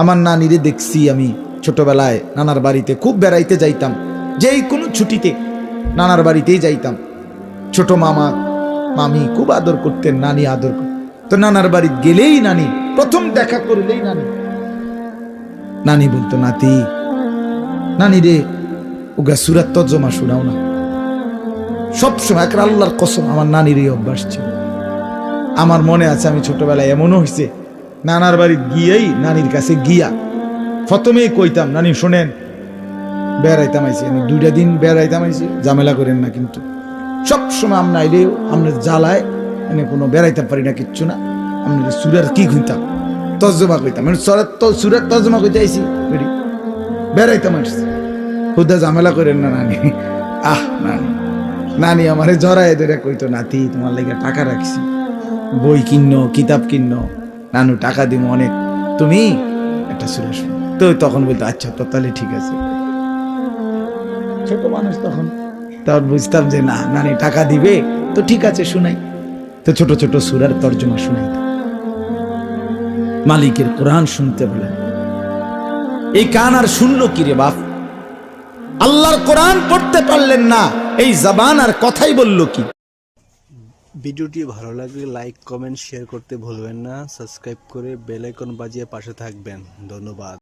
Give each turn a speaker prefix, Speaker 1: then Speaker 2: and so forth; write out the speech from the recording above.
Speaker 1: আমার নানিরে দেখছি আমি ছোটবেলায় নানার বাড়িতে খুব বেড়াইতে যাইতাম, যেই কোনো ছুটিতে নানার বাড়িতেই যাইতাম। ছোট মামা মামি খুব আদর করতেন, নানি আদর করতেন। তো নানার বাড়ি গেলেই নানি, প্রথম দেখা করলেই নানি বলতো, নাতি নানি রে ওগা সুরাত তর্জমা শোনাও না। সবসময় একটা আল্লাহর কসম আমার নানির এই অভ্যাস ছিল। আমার মনে আছে আমি ছোটবেলায় এমনও হয়েছে, নানার বাড়ি গিয়েই নানির কাছে গিয়া প্রথমেই কইতাম, নানি শোনেন বেড়াইতাম আইছি, আমি 2টা দিন বেড়াইতাম আইছি, ঝামেলা করেন না কিন্তু। সবসময় আমরা আইলে আমরা জ্বালায় মানে কোনো বেড়াইতে পারি না, কিচ্ছু না। আমরা সুরার কি কইতাম, তর্জমা কইতাম, মানে সুরার তর্জমা কইতে আইছি, বেড়াইতাম আসছি, খুদা ঝামেলা করেন না নানি। নানি আমারে জড়ায় ধরে কইতো, নাতি তোমার লেগে টাকা রাখছি, বই কিনো, কিতাব কিনো, নানু টাকা দিব অনেক, তুমি একটা সুরা শুনো। তো তখন বলতো আচ্ছা তো তাহলে ঠিক আছে। ছোট মানুষ তখন বুঝতাম যে না, নানি টাকা দিবে তো ঠিক আছে শুনাই। তো ছোট ছোট সূরার তর্জমা শুনাইত। মালিকের কোরআন শুনতে বলেন, এই কান আর শুনলো কি রে বাপ? আল্লাহর কোরআন পড়তে পারলেন না, এই জবান আর কথাই বলল কি?
Speaker 2: ভিডিওটি ভালো লাগলে লাইক, কমেন্ট, শেয়ার করতে ভুলবেন না। সাবস্ক্রাইব করে বেল আইকন বাজিয়ে পাশে থাকবেন। ধন্যবাদ।